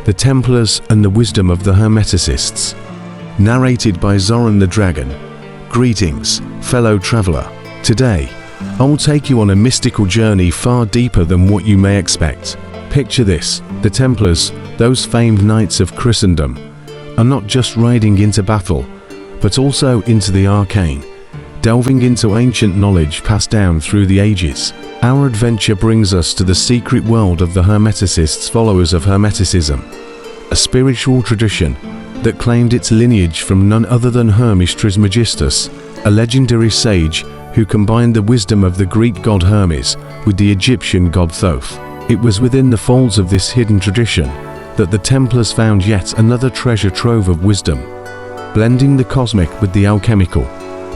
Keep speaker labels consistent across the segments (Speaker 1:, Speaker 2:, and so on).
Speaker 1: the Templars and the wisdom of the Hermeticists. Narrated by Zoran the Dragon. Greetings, fellow traveler. Today, I will take you on a mystical journey far deeper than what you may expect. Picture this: the Templars, those famed knights of Christendom, are not just riding into battle, but also into the arcane, delving into ancient knowledge passed down through the ages. Our adventure brings us to the secret world of the Hermeticists, followers of Hermeticism, a spiritual tradition that claimed its lineage from none other than Hermes Trismegistus, a legendary sage who combined the wisdom of the Greek god Hermes with the Egyptian god Thoth. It was within the folds of this hidden tradition that the Templars found yet another treasure trove of wisdom, blending the cosmic with the alchemical,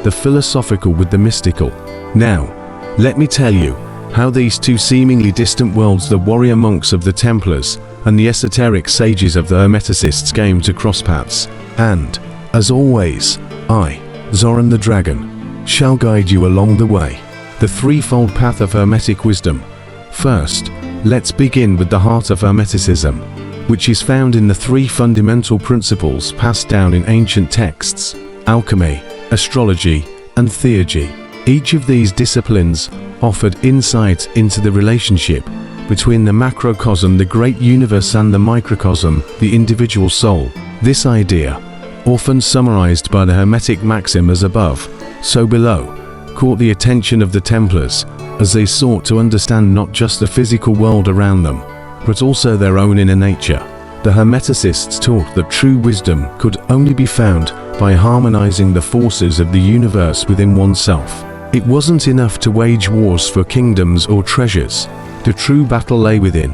Speaker 1: the philosophical with the mystical. Now, let me tell you how these two seemingly distant worlds, the warrior monks of the Templars and the esoteric sages of the Hermeticists, came to cross paths. And, as always, I, Zoran the Dragon, shall guide you along the way. The threefold path of Hermetic wisdom. First, let's begin with the heart of Hermeticism, which is found in the three fundamental principles passed down in ancient texts: alchemy, astrology, and theurgy. Each of these disciplines offered insight into the relationship between the macrocosm, the great universe, and the microcosm, the individual soul. This idea, often summarized by the Hermetic maxim as above, so below, caught the attention of the Templars as they sought to understand not just the physical world around them, but also their own inner nature. The Hermeticists taught that true wisdom could only be found by harmonizing the forces of the universe within oneself. It wasn't enough to wage wars for kingdoms or treasures. The true battle lay within,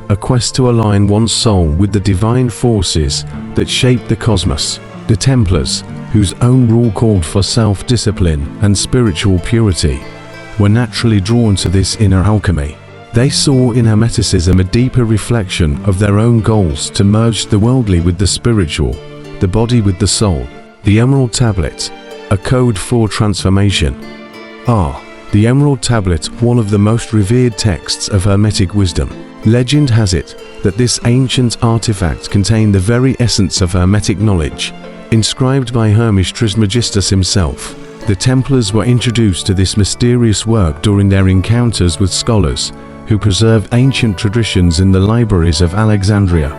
Speaker 1: a quest to align one's soul with the divine forces that shape the cosmos. The Templars, whose own rule called for self-discipline and spiritual purity, were naturally drawn to this inner alchemy. They saw in Hermeticism a deeper reflection of their own goals to merge the worldly with the spiritual, the body with the soul. The Emerald Tablet, a code for transformation. The Emerald Tablet, one of the most revered texts of Hermetic wisdom. Legend has it that this ancient artifact contained the very essence of Hermetic knowledge, inscribed by Hermes Trismegistus himself. The Templars were introduced to this mysterious work during their encounters with scholars who preserved ancient traditions in the libraries of Alexandria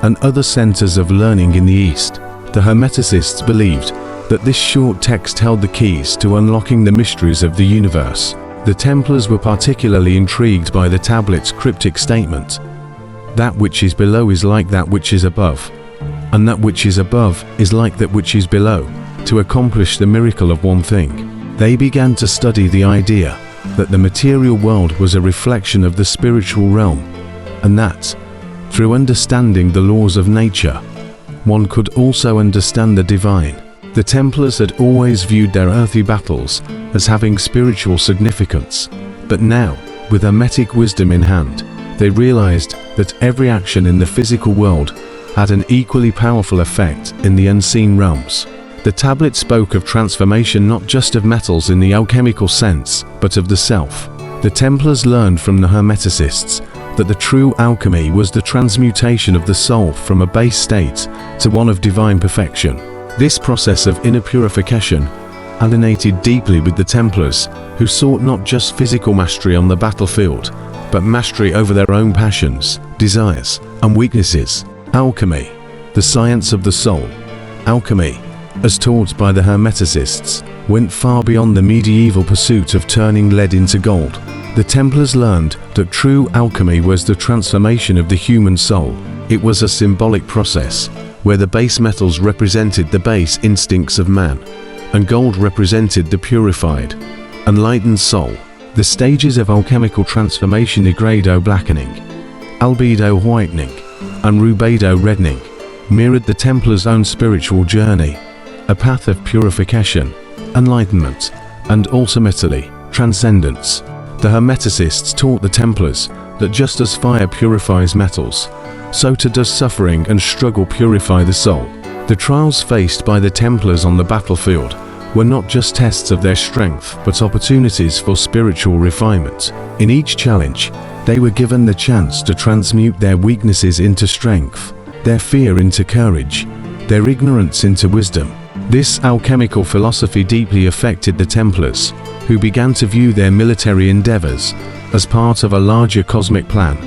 Speaker 1: and other centers of learning in the East. The Hermeticists believed that this short text held the keys to unlocking the mysteries of the universe. The Templars were particularly intrigued by the tablet's cryptic statement: "That which is below is like that which is above, and that which is above is like that which is below," to accomplish the miracle of one thing. They began to study the idea that the material world was a reflection of the spiritual realm, and that, through understanding the laws of nature, one could also understand the divine. The Templars had always viewed their earthly battles as having spiritual significance, but now, with Hermetic wisdom in hand, they realized that every action in the physical world had an equally powerful effect in the unseen realms. The tablet spoke of transformation, not just of metals in the alchemical sense, but of the self. The Templars learned from the Hermeticists that the true alchemy was the transmutation of the soul from a base state to one of divine perfection. This process of inner purification alienated deeply with the Templars, who sought not just physical mastery on the battlefield, but mastery over their own passions, desires, and weaknesses. Alchemy, the science of the soul. Alchemy, as taught by the Hermeticists, went far beyond the medieval pursuit of turning lead into gold. The Templars learned that true alchemy was the transformation of the human soul. It was a symbolic process, where the base metals represented the base instincts of man, and gold represented the purified, enlightened soul. The stages of alchemical transformation: nigredo blackening, albedo whitening, and rubedo reddening, mirrored the Templars' own spiritual journey, a path of purification, enlightenment, and ultimately, transcendence. The Hermeticists taught the Templars that just as fire purifies metals, so too does suffering and struggle purify the soul. The trials faced by the Templars on the battlefield were not just tests of their strength, but opportunities for spiritual refinement. In each challenge, they were given the chance to transmute their weaknesses into strength, their fear into courage, their ignorance into wisdom. This alchemical philosophy deeply affected the Templars, who began to view their military endeavors as part of a larger cosmic plan,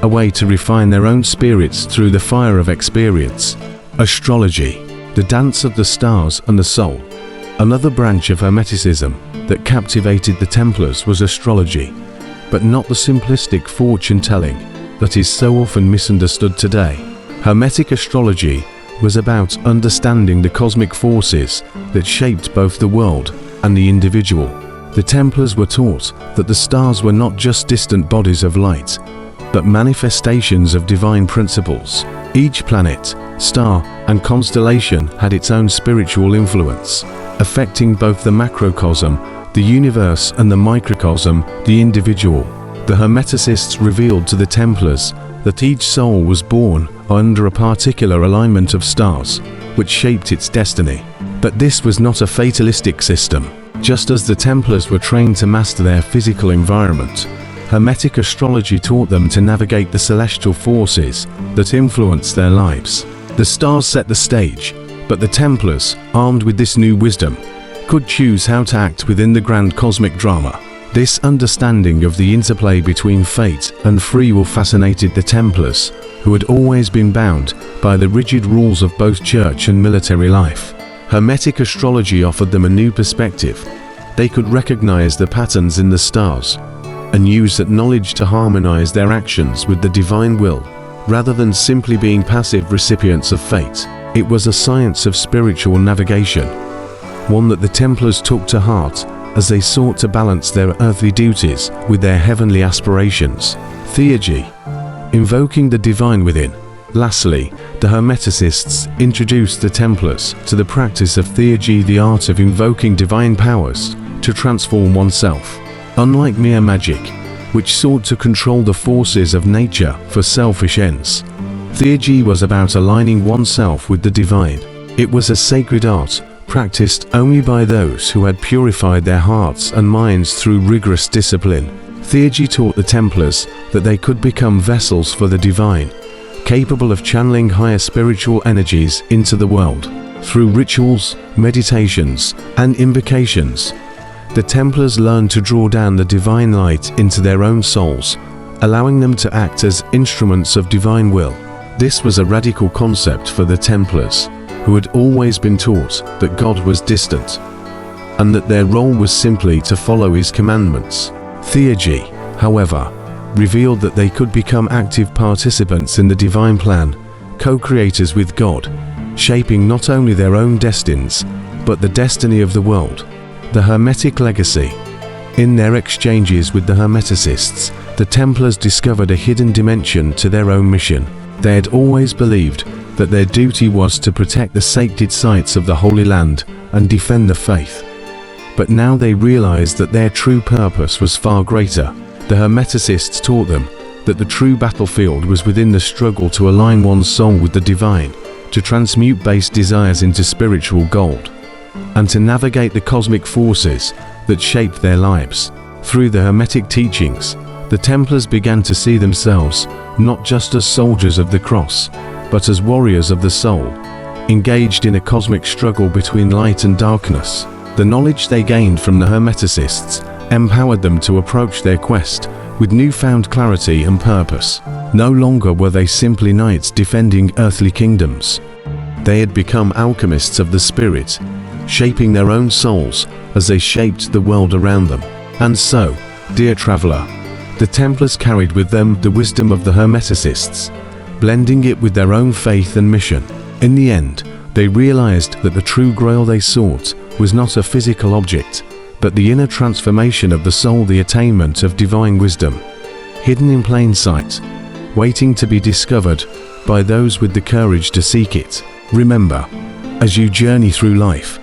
Speaker 1: a way to refine their own spirits through the fire of experience. Astrology, the dance of the stars and the soul. Another branch of Hermeticism that captivated the Templars was astrology, but not the simplistic fortune-telling that is so often misunderstood today. Hermetic astrology was about understanding the cosmic forces that shaped both the world and the individual. The Templars were taught that the stars were not just distant bodies of light, but manifestations of divine principles. Each planet, star, and constellation had its own spiritual influence, affecting both the macrocosm, the universe, and the microcosm, the individual. The Hermeticists revealed to the Templars that each soul was born under a particular alignment of stars, which shaped its destiny. But this was not a fatalistic system. Just as the Templars were trained to master their physical environment, Hermetic astrology taught them to navigate the celestial forces that influenced their lives. The stars set the stage, but the Templars, armed with this new wisdom, could choose how to act within the grand cosmic drama. This understanding of the interplay between fate and free will fascinated the Templars, who had always been bound by the rigid rules of both church and military life. Hermetic astrology offered them a new perspective. They could recognize the patterns in the stars and use that knowledge to harmonize their actions with the divine will, rather than simply being passive recipients of fate. It was a science of spiritual navigation, one that the Templars took to heart as they sought to balance their earthly duties with their heavenly aspirations. Theurgy, invoking the divine within. Lastly, the Hermeticists introduced the Templars to the practice of theurgy, the art of invoking divine powers to transform oneself. Unlike mere magic, which sought to control the forces of nature for selfish ends, theurgy was about aligning oneself with the divine. It was a sacred art, practiced only by those who had purified their hearts and minds through rigorous discipline. Theurgy taught the Templars that they could become vessels for the divine, capable of channeling higher spiritual energies into the world. Through rituals, meditations, and invocations, the Templars learned to draw down the divine light into their own souls, allowing them to act as instruments of divine will. This was a radical concept for the Templars, who had always been taught that God was distant, and that their role was simply to follow His commandments. Theurgy, however, revealed that they could become active participants in the divine plan, co-creators with God, shaping not only their own destinies, but the destiny of the world. The Hermetic legacy. In their exchanges with the Hermeticists, the Templars discovered a hidden dimension to their own mission. They had always believed that their duty was to protect the sacred sites of the Holy Land and defend the faith. But now they realized that their true purpose was far greater. The Hermeticists taught them that the true battlefield was within the struggle to align one's soul with the divine, to transmute base desires into spiritual gold, and to navigate the cosmic forces that shaped their lives. Through the Hermetic teachings, the Templars began to see themselves not just as soldiers of the cross, but as warriors of the soul, engaged in a cosmic struggle between light and darkness. The knowledge they gained from the Hermeticists empowered them to approach their quest with newfound clarity and purpose. No longer were they simply knights defending earthly kingdoms. They had become alchemists of the spirit, shaping their own souls as they shaped the world around them. And so, dear traveler, the Templars carried with them the wisdom of the Hermeticists, blending it with their own faith and mission. In the end, they realized that the true grail they sought was not a physical object, but the inner transformation of the soul, the attainment of divine wisdom, hidden in plain sight, waiting to be discovered by those with the courage to seek it. Remember, as you journey through life,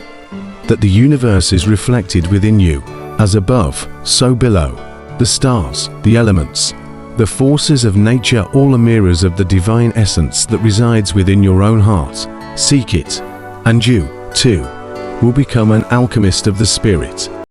Speaker 1: that the universe is reflected within you. As above, so below. The stars, the elements, the forces of nature, all are mirrors of the divine essence that resides within your own heart. Seek it, and you, too, will become an alchemist of the spirit.